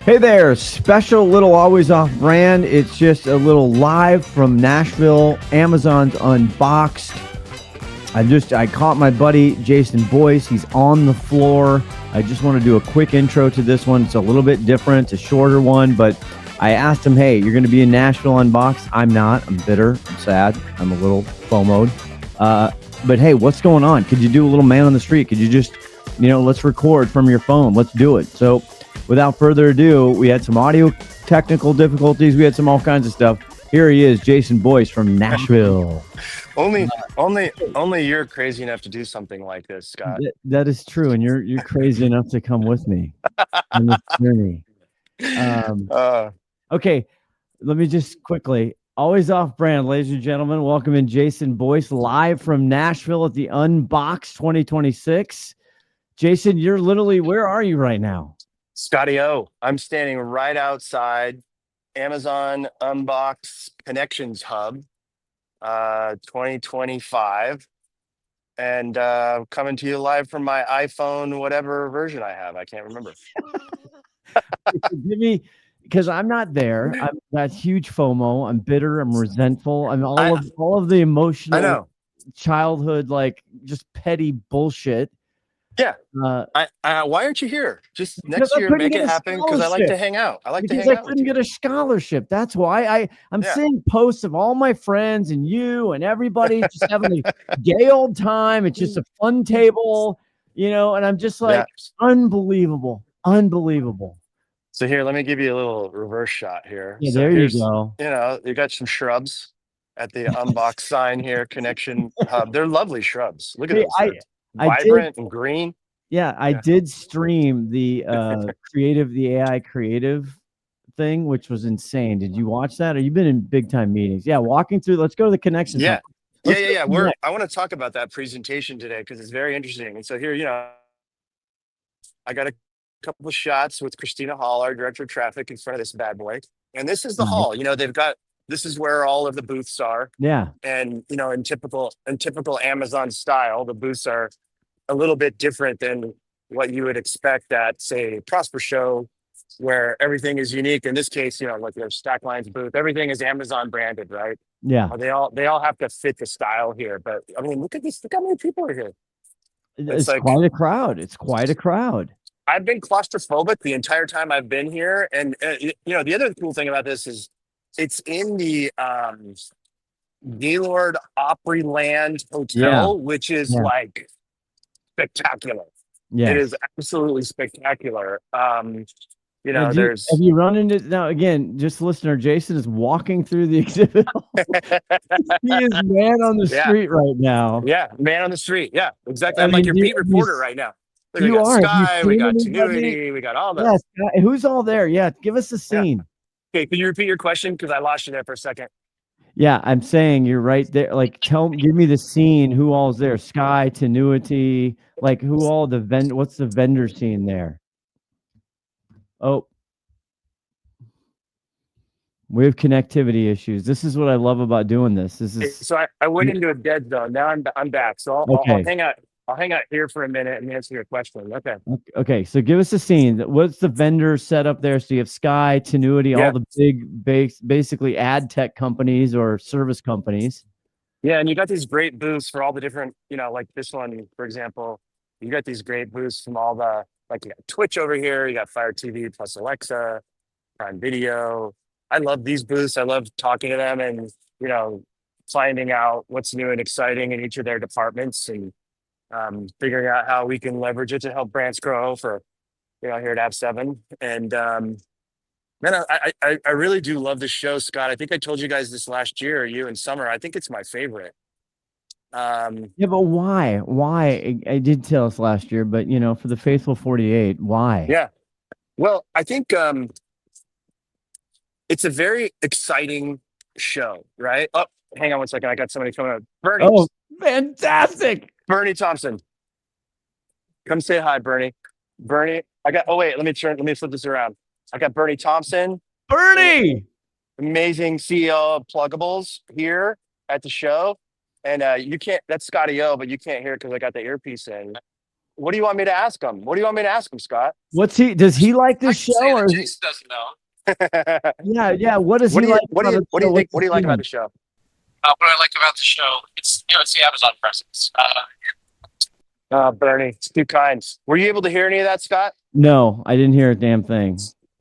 Hey there, special little always off brand. It's just a little live from Nashville, Amazon's Unboxed. I caught my buddy Jason Boyce. He's on the floor. I just want to do a quick intro to this one. It's a little bit different. It's a shorter one, but I asked him, hey, you're going to be in Nashville Unboxed? I'm not. I'm bitter. I'm sad. I'm a little FOMO'd. But hey, what's going on? Could you do a little man on the street? Could you just, let's record from your phone. Let's do it. So without further ado, we had some audio technical difficulties. We had some all kinds of stuff. Here he is, Jason Boyce from Nashville. Only you're crazy enough to do something like this, Scott. That is true, and you're crazy enough to come with me on this journey. Okay, let me just quickly, always off brand, ladies and gentlemen, welcome in Jason Boyce live from Nashville at the Unboxed 2026. Jason, you're literally, where are you right now? Scotty O, I'm standing right outside Amazon Unboxed Connections Hub 2025, and coming to you live from my iPhone, whatever version I have. I can't remember. Give me, because I'm not there. I'm got huge FOMO. I'm bitter. I'm resentful. I'm all of the emotional childhood, like just petty bullshit. Yeah. Why aren't you here? Just next year, make it happen, because I like to hang out. I couldn't get a scholarship. That's why I'm seeing posts of all my friends and you and everybody just having a gay old time. It's just a fun table, and I'm just like, unbelievable. So here, let me give you a little reverse shot here. Yeah, so there you go. You got some shrubs at the Unboxed sign here, Connection Hub. They're lovely shrubs. Look at those. Vibrant and green. Yeah, I did stream the AI creative thing, which was insane. Did you watch that? Or you've been in big time meetings? Yeah, walking through. Let's go to the connection. Yeah. I want to talk about that presentation today because it's very interesting. And so here, I got a couple of shots with Christina Hall, our director of traffic, in front of this bad boy. And this is the hall. This is where all of the booths are. Yeah. And in typical Amazon style, the booths are a little bit different than what you would expect at, say, Prosper Show, where everything is unique. In this case, like your Stacklines booth, everything is Amazon branded, right? Yeah. They all have to fit the style here. But I mean, look at this. Look how many people are here. It's like, quite a crowd. It's quite a crowd. I've been claustrophobic the entire time I've been here. And, the other cool thing about this is it's in the Gaylord Opryland Hotel, which is like spectacular. Yeah, it is absolutely spectacular. Have you run into, now again, just listener, Jason is walking through the exhibit. He is man on the street right now. Yeah, man on the street. Yeah, exactly. I'm like your beat reporter right now. Look, we got Sky, we got Tenuity, we got all those. Yeah, who's all there? Yeah, give us a scene. Yeah. Okay, can you repeat your question? Because I lost you there for a second. Yeah, I'm saying you're right there. Like, give me the scene. Who all's there? Sky, Tenuity, like who all what's the vendor scene there? Oh, we have connectivity issues. This is what I love about doing this. So I went into a dead zone. Now I'm back. So I'll hang out here for a minute and answer your question. Okay. So give us a scene. What's the vendor setup there? So you have Sky, Tenuity, all the big, basically ad tech companies or service companies. Yeah, and you got these great booths for all the different, like this one, for example. You got these great booths from all the, like, you got Twitch over here. You got Fire TV plus Alexa, Prime Video. I love these booths. I love talking to them and, finding out what's new and exciting in each of their departments and figuring out how we can leverage it to help brands grow for, here at App7. And man, I really do love this show, Scott. I think I told you guys this last year, you and Summer. I think it's my favorite. Yeah, but why? Why? I did tell us last year, but for the faithful 48, why? Yeah. Well, I think it's a very exciting show, right? Oh, hang on one second. I got somebody coming up. Bernie. Oh, fantastic. Bernie Thompson. Come say hi, Bernie. Bernie, let me flip this around. I got Bernie Thompson. Bernie! Amazing CEO of Pluggables here at the show. And you can't, that's Scotty O, but you can't hear it because I got the earpiece in. What do you want me to ask him? What do you want me to ask him, Scott? Does he like this show? Or Jason doesn't know. yeah. What does he like? What do you think? What do you like about the show? What I like about the show, it's the Amazon presence. Bernie, it's too kind. Were you able to hear any of that, Scott? No, I didn't hear a damn thing.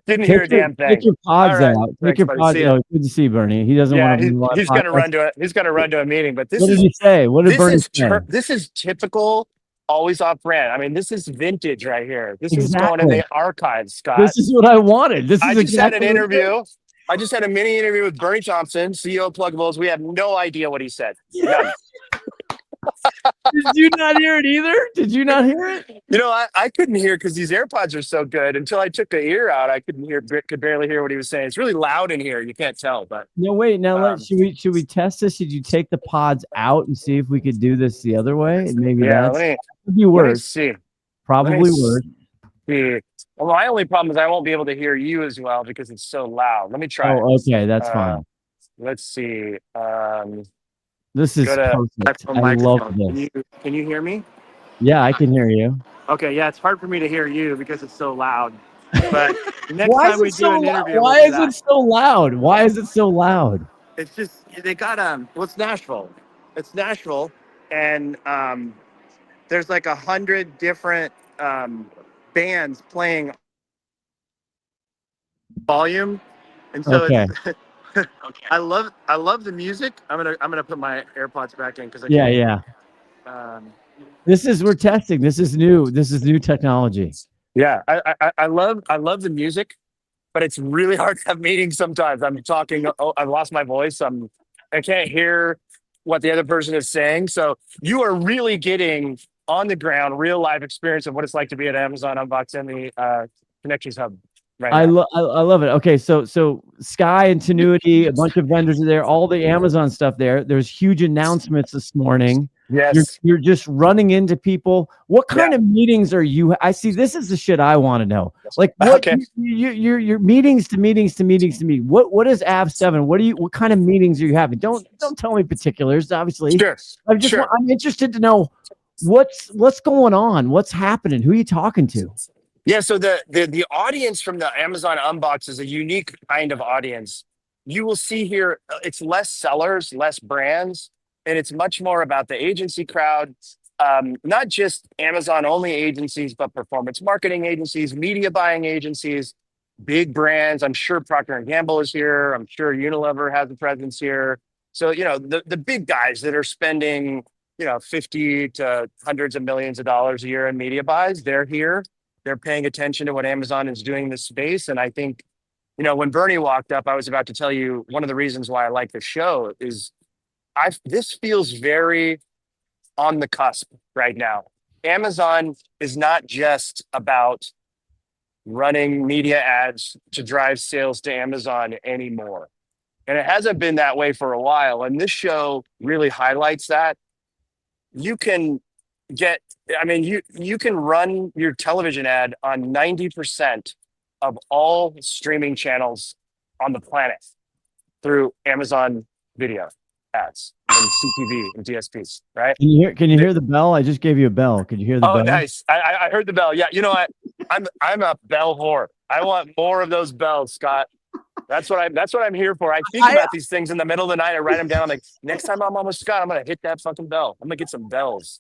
Didn't hear a damn thing. Take your pods All right. out. Thanks, Take your buddy. pods See ya. out. Good to see Bernie. He doesn't want to be he's gonna run to it. He's gonna run to a meeting. But What did he say? What did Bernie say? This is typical, always off brand. I mean, this is vintage right here. This is going in Exactly. the archives, Scott. This is what I wanted. This is I just had exactly an what it is. interview. I just had a mini interview with Bernie Thompson, CEO of Pluggables. We have no idea what he said. None. Did you not hear it either? Did you not hear it? You know, I couldn't hear because these AirPods are so good. Until I took the ear out, I could barely hear what he was saying. It's really loud in here. You can't tell, but No, wait. Now, should we test this? Should you take the pods out and see if we could do this the other way? And maybe that would be let me worse. see. Probably worse. See. Well, my only problem is I won't be able to hear you as well because it's so loud. Let me try. Oh, okay. That's fine. Let's see. This is perfect. I love this. Can you hear me? Yeah, I can hear you. Okay, yeah, it's hard for me to hear you because it's so loud. But next Why time is we it do so an loud? interview, Why is it so loud? Why is it so loud? It's just they got well, it's Nashville. It's Nashville, and there's like 100 different bands playing volume, and so Okay. it's I love the music. I'm gonna put my AirPods back in because Yeah. We're testing. This is new. This is new technology. Yeah, I love the music, but it's really hard to have meetings sometimes. I'm talking. Oh, I've lost my voice. I can't hear what the other person is saying. So you are really getting on the ground, real life experience of what it's like to be at Amazon Unboxed and the Connections Hub. Right. I love it. Okay, so Sky and Tenuity, a bunch of vendors are there. All the Amazon stuff there. There's huge announcements this morning. Yes. You're just running into people. What kind of meetings are you? I see. This is the shit I want to know. Like, what you're meetings to meetings to meetings to meet. What is AB7? What kind of meetings are you having? Don't tell me particulars. Obviously, sure. I'm interested to know what's going on. What's happening? Who are you talking to? Yeah, so the audience from the Amazon Unbox is a unique kind of audience. You will see here, it's less sellers, less brands, and it's much more about the agency crowd, not just Amazon-only agencies, but performance marketing agencies, media buying agencies, big brands. I'm sure Procter & Gamble is here. I'm sure Unilever has a presence here. So, the big guys that are spending, 50 to hundreds of millions of dollars a year in media buys, they're here. They're paying attention to what Amazon is doing in this space. And I think, when Bernie walked up, I was about to tell you one of the reasons why I like the show is this feels very on the cusp right now. Amazon is not just about running media ads to drive sales to Amazon anymore. And it hasn't been that way for a while. And this show really highlights that. You can you can run your television ad on 90% of all streaming channels on the planet through Amazon video ads and CTV and DSPs, right? Can you hear the bell? I just gave you a bell. Could you hear the bell? Oh, nice. I heard the bell. Yeah, you know what? I'm a bell whore. I want more of those bells, Scott. That's what I'm here for. I think about these things in the middle of the night. I write them down. I'm like, next time I'm on with Scott, I'm gonna hit that fucking bell. I'm gonna get some bells.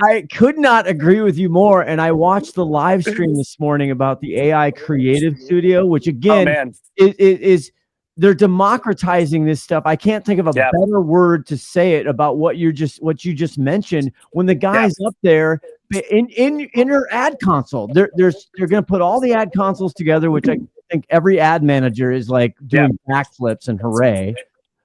I could not agree with you more. And I watched the live stream this morning about the AI Creative Studio, which again is they're democratizing this stuff. I can't think of a better word to say it about what you just mentioned. When the guy's up there in her ad console, they're going to put all the ad consoles together, which I think every ad manager is like doing backflips and hooray.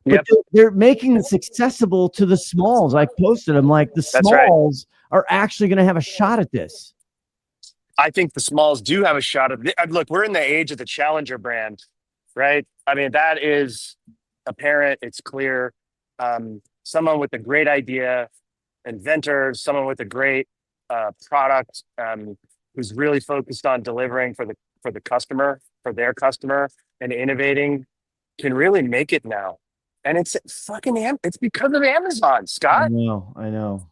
But they're making this accessible to the smalls. I posted them like the smalls are actually going to have a shot at this. I think the smalls do have a shot at it. Look, we're in the age of the challenger brand, right? I mean, that is apparent. It's clear. Someone with a great idea, inventor, someone with a great product, who's really focused on delivering for the customer, for their customer, and innovating, can really make it now. And it's fucking it's because of Amazon, Scott. I know.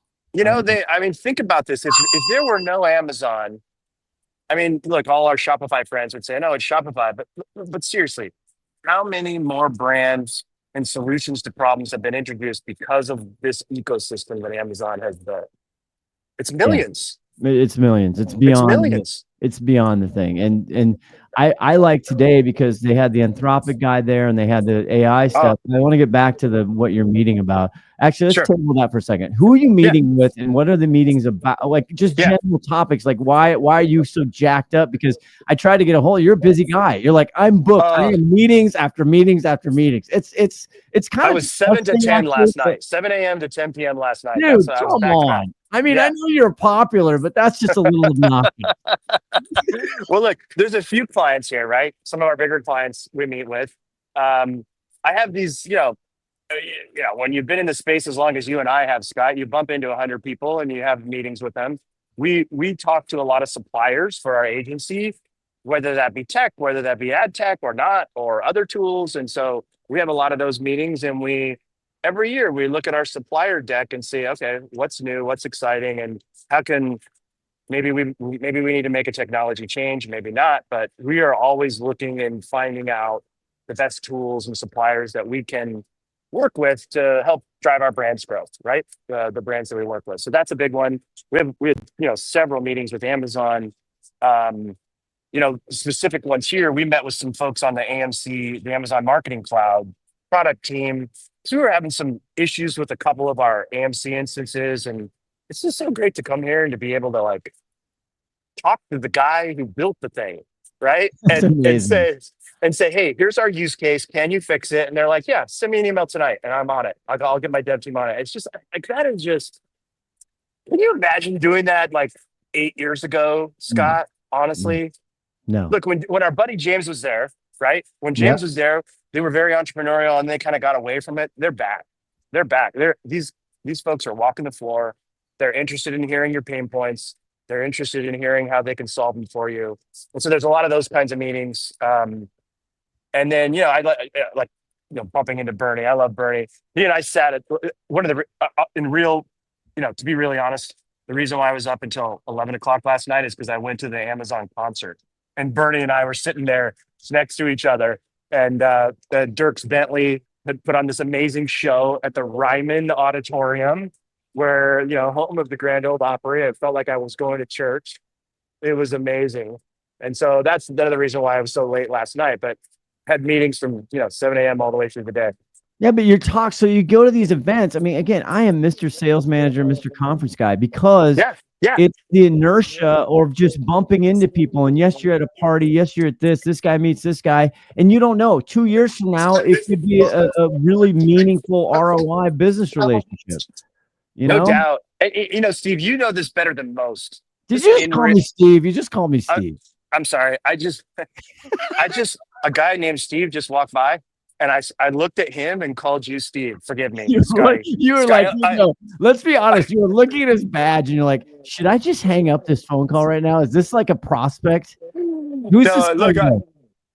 I mean, think about this. If there were no Amazon, I mean, look, all our Shopify friends would say, no, it's Shopify. But seriously, how many more brands and solutions to problems have been introduced because of this ecosystem that Amazon has built? It's millions. Yeah. It's millions. It's It's beyond. millions. It's beyond the thing. And I like today because they had the Anthropic guy there and they had the AI stuff. I want to get back to what you're meeting about. Actually, let's Sure. table that for a second. Who are you meeting with, and what are the meetings about? Like just general topics. Like why are you so jacked up? Because I tried to get a hold. You're a busy guy. You're like, I'm booked. I have meetings after meetings after meetings. It's kind of. I was 7 to 10 last night. 7 a.m. to 10 p.m. last night. Dude, come on. I mean, I know you're popular, but that's just a little obnoxious. Well, look, there's a few clients here, right? Some of our bigger clients we meet with. I have these, when you've been in the space as long as you and I have, Scott, you bump into 100 people and you have meetings with them. We talk to a lot of suppliers for our agency, whether that be tech, whether that be ad tech or not, or other tools. And so we have a lot of those meetings, and every year we look at our supplier deck and say, okay, what's new, what's exciting, and how can maybe we need to make a technology change, maybe not, but we are always looking and finding out the best tools and suppliers that we can work with to help drive our brand's growth, right? The brands that we work with. So that's a big one. We had several meetings with Amazon. Specific ones here. We met with some folks on the AMC, the Amazon Marketing Cloud product team. So we were having some issues with a couple of our AMC instances, and it's just so great to come here and to be able to like talk to the guy who built the thing, right? And say, hey, here's our use case. Can you fix it? And they're like, yeah, send me an email tonight, and I'm on it. I'll get my dev team on it. It's just like that is just. Can you imagine doing that like 8 years ago, Scott? Honestly, no. Look, when our buddy James was there, right? When James was there, they were very entrepreneurial and they kind of got away from it. They're back. These folks are walking the floor. They're interested in hearing your pain points. They're interested in hearing how they can solve them for you. And so there's a lot of those kinds of meetings. And then, I like bumping into Bernie. I love Bernie. He and I sat at one of the to be really honest, the reason why I was up until 11 o'clock last night is because I went to the Amazon concert. And Bernie and I were sitting there next to each other. And Dirks Bentley had put on this amazing show at the Ryman Auditorium, where, home of the Grand Ole Opry. I felt like I was going to church. It was amazing. And so that's another reason why I was so late last night, but had meetings from, 7 a.m. all the way through the day. Yeah, but so you go to these events. I mean, again, I am Mr. Sales Manager, Mr. Conference Guy, because it's the inertia of just bumping into people. And yes, you're at a party. Yes, you're at this guy meets this guy. And you don't know, 2 years from now, it could be a really meaningful ROI business relationship. No doubt. And, Steve, you know this better than most. Did you just call me Steve? You just called me Steve. I'm sorry. I just, a guy named Steve just walked by. And I looked at him and called you Steve. Forgive me. Let's be honest. You were looking at his badge and you're like, should I just hang up this phone call right now? Is this like a prospect? Who's this? Look,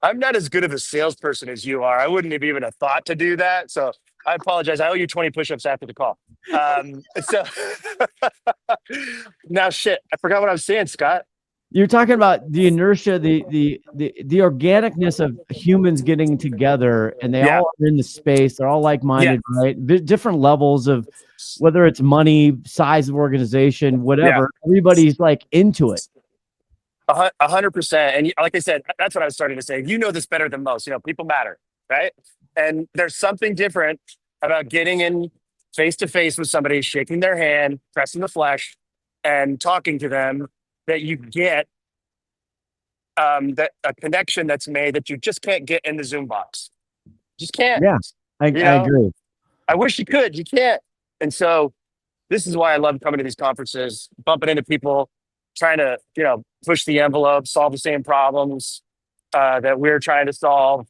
I'm not as good of a salesperson as you are. I wouldn't have even a thought to do that. So I apologize. I owe you 20 push-ups after the call. So now shit, I forgot what I was saying, Scott. You're talking about the inertia, the organicness of humans getting together, and they all are in the space. They're all like-minded, right? Different levels of whether it's money, size of organization, whatever. Everybody's like into it. 100%. And like I said, that's what I was starting to say. You know this better than most. People matter, right? And there's something different about getting in face-to-face with somebody, shaking their hand, pressing the flesh, and talking to them, that you get that a connection that's made that you just can't get in the Zoom box. Just can't. Yeah, I agree. I wish you could. You can't. And so this is why I love coming to these conferences, bumping into people, trying to, push the envelope, solve the same problems that we're trying to solve,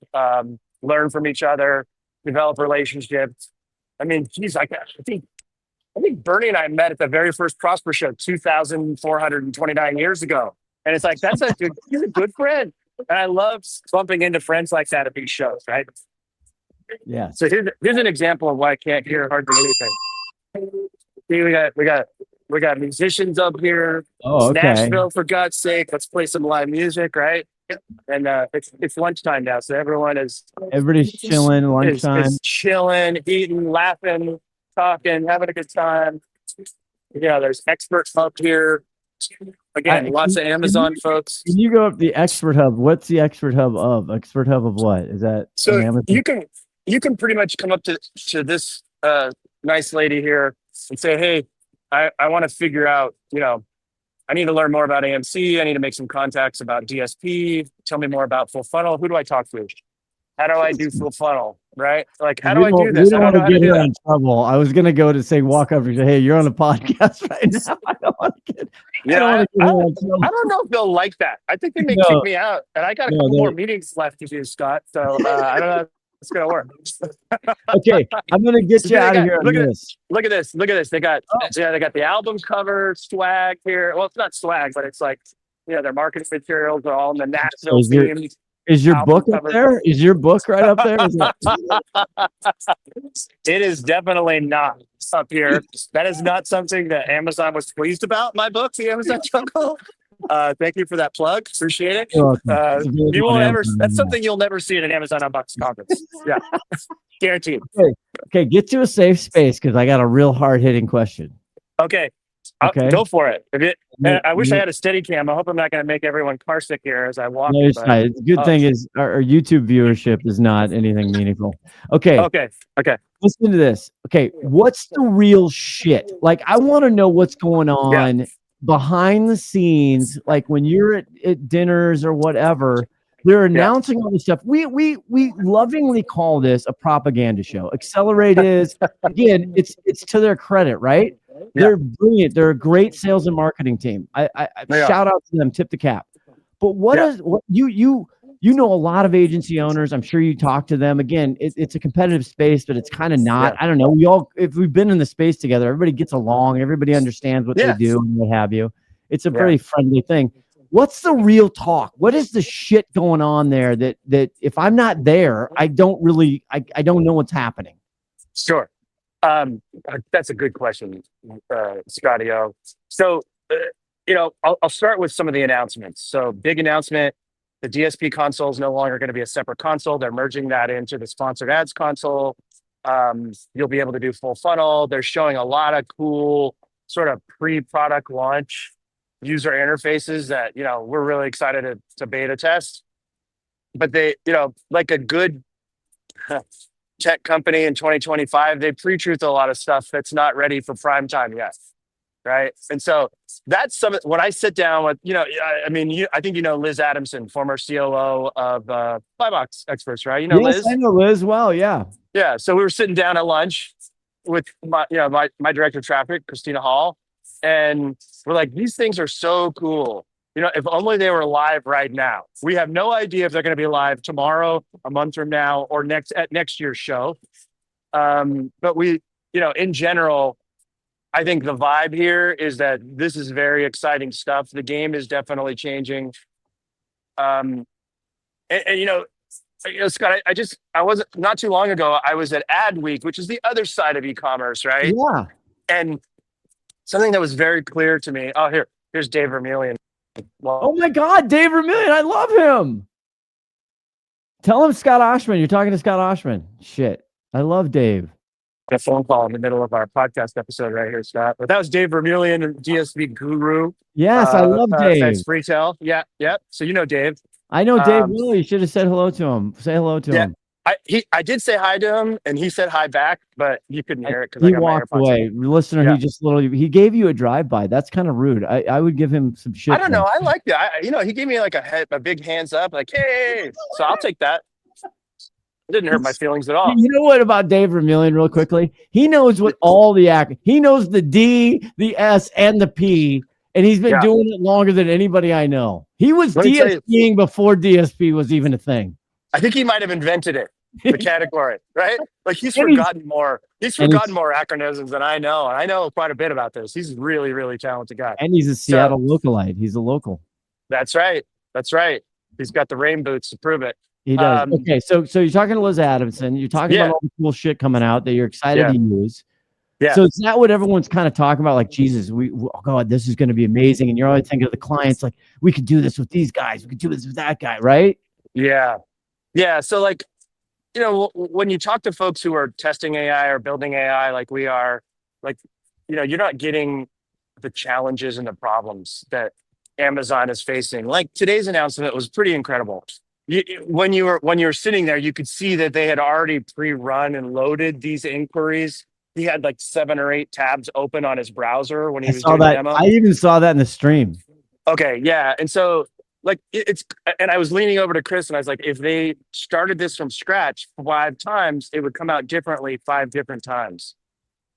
learn from each other, develop relationships. I mean, geez, I think Bernie and I met at the very first Prosper Show 2,429 years ago. And it's like, he's a good friend. And I love bumping into friends like that at these shows, right? Yeah. So here's an example of why I can't hear hardly anything. See, we got We got musicians up here. Oh, It's okay. Nashville, for God's sake. Let's play some live music, right? And it's lunchtime now, so everyone Everybody's chilling, lunchtime. is chilling, eating, laughing, talking, having a good time. Yeah, there's experts up here. Again, lots of Amazon folks. Can you go up the expert hub? What's the expert hub of? Expert hub of what? Is that So an Amazon? you can pretty much come up to this nice lady here and say, hey, I want to figure out, I need to learn more about AMC. I need to make some contacts about DSP. Tell me more about full funnel. Who do I talk to? How do I do full funnel? Right? Like, how do I do this? We I don't don't know want how to to get do her that. in trouble. I was gonna go to say walk up and say, hey, you're on a podcast right now. I don't want to get. Yeah, I I don't want to get her in trouble. don't know if they'll like that. I think they may No. kick me out. And I got a No, couple they- more meetings left to do, Scott. So I don't know if it's going to work. Okay, I'm gonna get you They out of got- here on look at this. Look at this. Look at this. They got Oh. they got the album cover swag here. Well, it's not swag, but it's like, their marketing materials are all in the Nashville is your- theme. Is your album book up cover. there? Is your book right up there? Is It is definitely not up here. That is not something that Amazon was pleased about. My book, The Amazon Jungle. Thank you for that plug. Appreciate it. You're welcome. It's available You on won't ever. Amazon That's now. something you'll never see at an Amazon Unboxed conference. Yeah, guaranteed. Okay, get to a safe space because I got a real hard hitting question. Okay, Okay. go for it. I wish I Yeah. had a steady cam. I hope I'm not going to make everyone car sick here as I walk. No, it's but- not. The good thing is our YouTube viewership is not anything meaningful. Okay, Okay. listen to this. Okay, what's the real shit? Like, I want to know what's going on behind the scenes. Like when you're at dinners or whatever, they're announcing all this stuff. We lovingly call this a propaganda show. Accelerate is again, it's to their credit, right? They're brilliant. They're a great sales and marketing team. I shout out to them, tip the cap. But what you know a lot of agency owners. I'm sure you talk to them. Again, it's a competitive space, but it's kind of not. I don't know. If we've been in the space together, everybody gets along. Everybody understands what they do and what have you. It's a very friendly thing. What's the real talk? What is the shit going on there that if I'm not there, I don't really I don't know what's happening. Sure. That's a good question, Scotty O. So, I'll start with some of the announcements. So, big announcement: the DSP console is no longer going to be a separate console. They're merging that into the sponsored ads console. You'll be able to do full funnel. They're showing a lot of cool sort of pre-product launch user interfaces that we're really excited to beta test. But they, like a good tech company in 2025, they pre-truth a lot of stuff that's not ready for prime time yet, right? And so that's when I sit down with, I think Liz Adamson, former COO of Flybox Experts, right? Yes, Liz? I know Liz well, yeah. Yeah, so we were sitting down at lunch with my director of traffic, Christina Hall, and we're like, these things are so cool. If only they were live right now. We have no idea if they're going to be live tomorrow, a month from now, or at next year's show. But we, in general, I think the vibe here is that this is very exciting stuff. The game is definitely changing. Scott, I wasn't not too long ago. I was at Ad Week, which is the other side of e-commerce, right? Yeah. And something that was very clear to me. Oh, here's Dave Vermillion. Well, Oh my God, Dave Vermillion, I love him. Tell him Scott Oshman. You're talking to Scott Oshman. Shit, I love Dave. a phone call in the middle of our podcast episode right here, Scott. But that was Dave Vermillion, DSP guru. Yes, I love Dave. That's Freetail. Yeah. So Dave. I know Dave well. You should have said hello to him. Say hello to him. I did say hi to him, and he said hi back, but you couldn't hear it because he walked away. Listener, he gave you a drive-by. That's kind of rude. I would give him some shit. I don't know. I like that. He gave me like a big hands up, like hey. So I'll take that. It didn't hurt my feelings at all. You know what about Dave Vermillion, real quickly? He knows what all the he knows the D, the S, and the P, and he's been doing it longer than anybody I know. He was DSPing before DSP was even a thing. I think he might have invented it, the category, right? Like he's forgotten more. He's forgotten more acronyms than I know. And I know quite a bit about this. He's a really, really talented guy. And he's a Seattle localite. He's a local. That's right. He's got the rain boots to prove it. He does. Okay, so you're talking to Liz Adamson. You're talking about all the cool shit coming out that you're excited to use. Yeah. So is that what everyone's kind of talking about? Like, Jesus, oh God, this is going to be amazing. And you're always thinking of the clients, like, we could do this with these guys. We could do this with that guy, right? Yeah. Yeah. So like, when you talk to folks who are testing AI or building AI like we are, like, you're not getting the challenges and the problems that Amazon is facing. Like today's announcement was pretty incredible. When you were sitting there, you could see that they had already pre-run and loaded these inquiries. He had like 7 or 8 tabs open on his browser when he was doing the demo. I even saw that in the stream. Okay, yeah. And so like and I was leaning over to Chris and I was like, if they started this from scratch 5 times, it would come out differently 5 different times.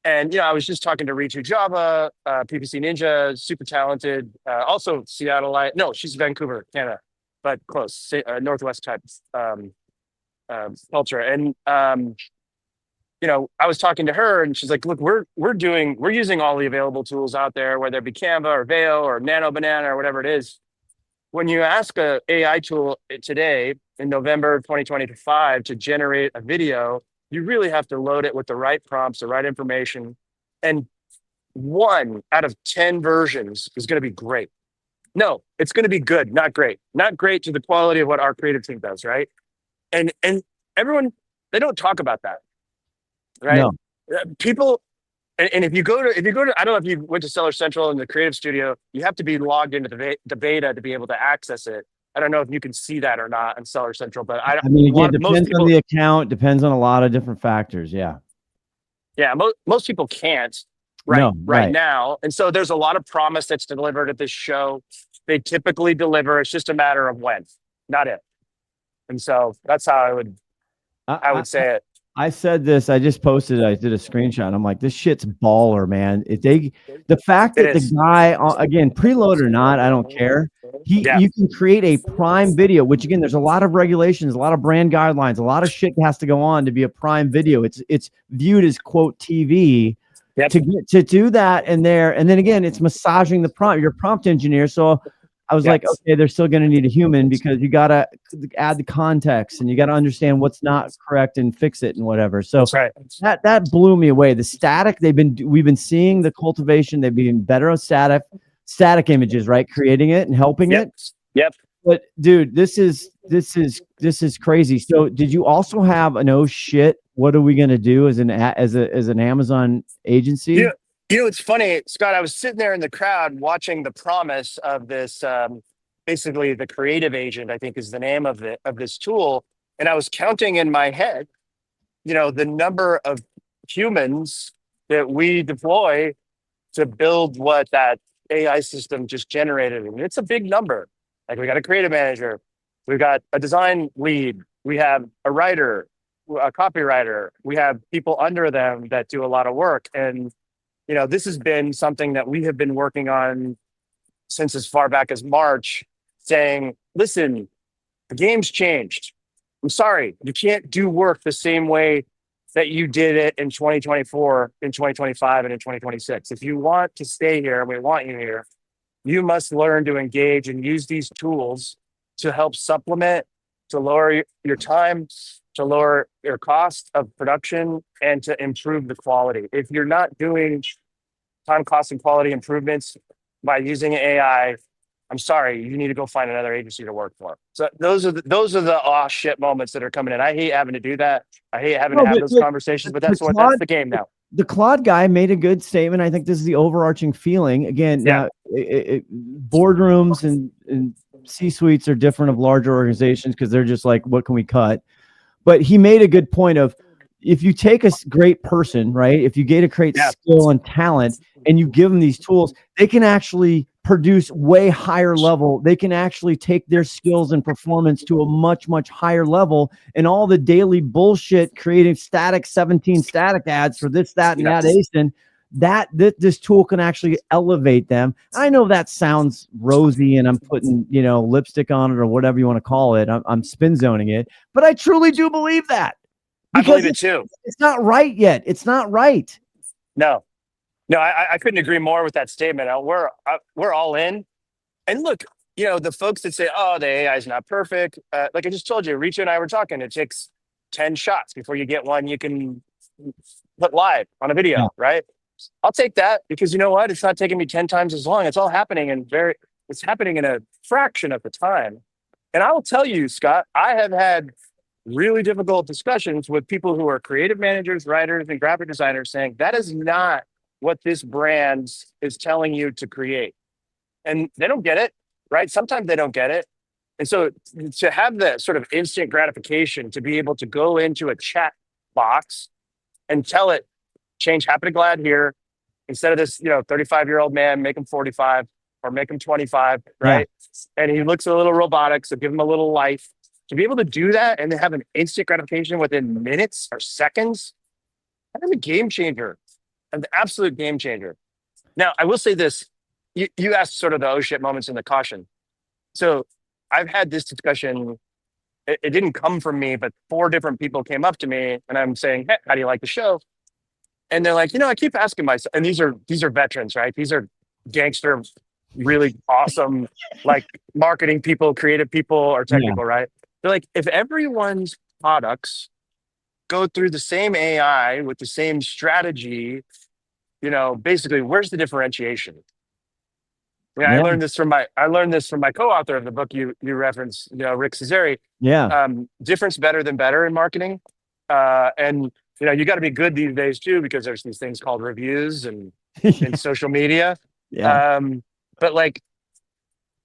And I was just talking to Ritu Java, PPC Ninja, super talented, also Seattleite. No, she's Vancouver, Canada, but close, Northwest type culture. And I was talking to her and she's like, look, we're using all the available tools out there, whether it be Canva or Veil or Nano Banana or whatever it is. When you ask a AI tool today in November 2025 to generate a video, you really have to load it with the right prompts, the right information. And 1 out of 10 versions is going to be great. No, it's going to be good, not great. Not great to the quality of what our creative team does, right? And everyone, they don't talk about that. Right. No. People, and if you go to, I don't know if you went to Seller Central in the creative studio, you have to be logged into the beta to be able to access it. I don't know if you can see that or not on Seller Central, but I mean, again, depends on the account, depends on a lot of different factors. Yeah. Yeah. Most people can't right now. And so there's a lot of promise that's delivered at this show. They typically deliver. It's just a matter of when, not if. And so that's how I would say it. I said this. I just posted. I did a screenshot. I'm like, this shit's baller, man. The fact that the guy, again, preload or not, I don't care. You can create a prime video. Which again, there's a lot of regulations, a lot of brand guidelines, a lot of shit has to go on to be a prime video. It's viewed as quote TV. Yep. To do that and then again, it's massaging the prompt. You're a prompt engineer, so I was like, okay, they're still going to need a human because you got to add the context and you got to understand what's not correct and fix it and whatever. So that blew me away. The static we've been seeing the cultivation. They've been better on static images, right? Creating it and helping it. Yep. But dude, this is crazy. So did you also have an oh shit? What are we going to do as an Amazon agency? Yeah. It's funny, Scott, I was sitting there in the crowd watching the promise of this, basically the creative agent, I think is the name of this tool. And I was counting in my head, the number of humans that we deploy to build what that AI system just generated. And it's a big number. Like we got a creative manager, we've got a design lead, we have a writer, a copywriter, we have people under them that do a lot of work. And this has been something that we have been working on since as far back as March, saying, listen, the game's changed. I'm sorry, you can't do work the same way that you did it in 2024, in 2025, and in 2026. If you want to stay here, and we want you here, you must learn to engage and use these tools to help supplement, to lower your time, to lower your cost of production, and to improve the quality. If you're not doing time, cost, and quality improvements by using AI, I'm sorry, you need to go find another agency to work for. So those are the oh shit moments that are coming in. I hate having to do that. I hate having to have those conversations, but that's the game now. The Claude guy made a good statement. I think this is the overarching feeling. Again, boardrooms and C-suites are different of larger organizations because they're just like, what can we cut? But he made a good point of, if you take a great person, right? If you get a great skill and talent and you give them these tools, they can actually produce way higher level. They can actually take their skills and performance to a much, much higher level. And all the daily bullshit, creating 17 static ads for this, that, and that ASIN, this tool can actually elevate them. I know that sounds rosy and I'm putting, lipstick on it or whatever you want to call it. I'm spin zoning it, but I truly do believe that. I believe it too. It's not right yet. It's not right. No, I couldn't agree more with that statement. We're all in. And look, the folks that say, oh, the AI is not perfect. Like I just told you, Richa and I were talking, it takes 10 shots before you get one you can put live on a video, right? I'll take that because you know what? It's not taking me 10 times as long. It's all happening it's happening in a fraction of the time. And I will tell you, Scott, I have had really difficult discussions with people who are creative managers, writers, and graphic designers saying that is not what this brand is telling you to create. And they don't get it, right? Sometimes they don't get it. And so to have that sort of instant gratification, to be able to go into a chat box and tell it, change happy to glad here, instead of this, 35-year-old man, make him 45 or make him 25, right? Yeah. And he looks a little robotic, so give him a little life. To be able to do that and to have an instant gratification within minutes or seconds, that is a game changer, an absolute game changer. Now, I will say this. You asked sort of the oh shit moments and the caution. So I've had this discussion. It didn't come from me, but 4 different people came up to me and I'm saying, hey, how do you like the show? And they're like, I keep asking myself, and these are veterans, right? These are gangster, really awesome, like marketing people, creative people, or technical, right? They're like, if everyone's products go through the same AI with the same strategy, basically, where's the differentiation? Yeah, I learned this from my co-author of the book you referenced, Rick Cesare. Yeah. Difference better than better in marketing. And you got to be good these days too, because there's these things called reviews and social media. Yeah. But like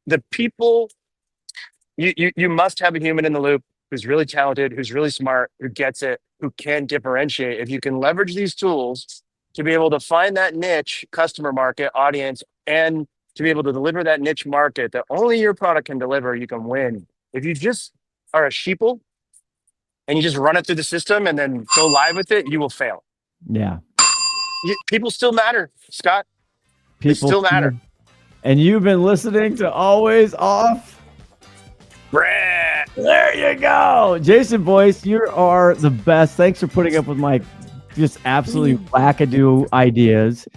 the people, you must have a human in the loop who's really talented, who's really smart, who gets it, who can differentiate. If you can leverage these tools to be able to find that niche customer market audience and to be able to deliver that niche market that only your product can deliver, you can win. If you just are a sheeple and you just run it through the system and then go live with it, you will fail. Yeah. People still matter, Scott. People still matter. And you've been listening to Always Off. Brett. There you go. Jason Boyce, you are the best. Thanks for putting up with my just absolutely wackadoo ideas.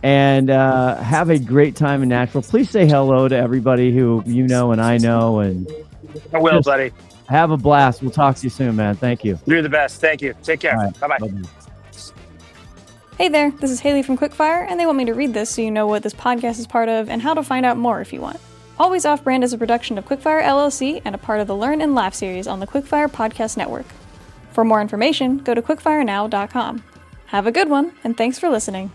And have a great time in Nashville. Please say hello to everybody who you know and I know. And I will, buddy. Have a blast. We'll talk to you soon, man. Thank you. You're the best. Thank you. Take care. Right. Bye-bye. Bye-bye. Hey there, this is Haley from Quickfire, and they want me to read this so you know what this podcast is part of and how to find out more if you want. Always Off Brand is a production of Quickfire LLC and a part of the Learn and Laugh series on the Quickfire Podcast Network. For more information, go to quickfirenow.com. Have a good one, and thanks for listening.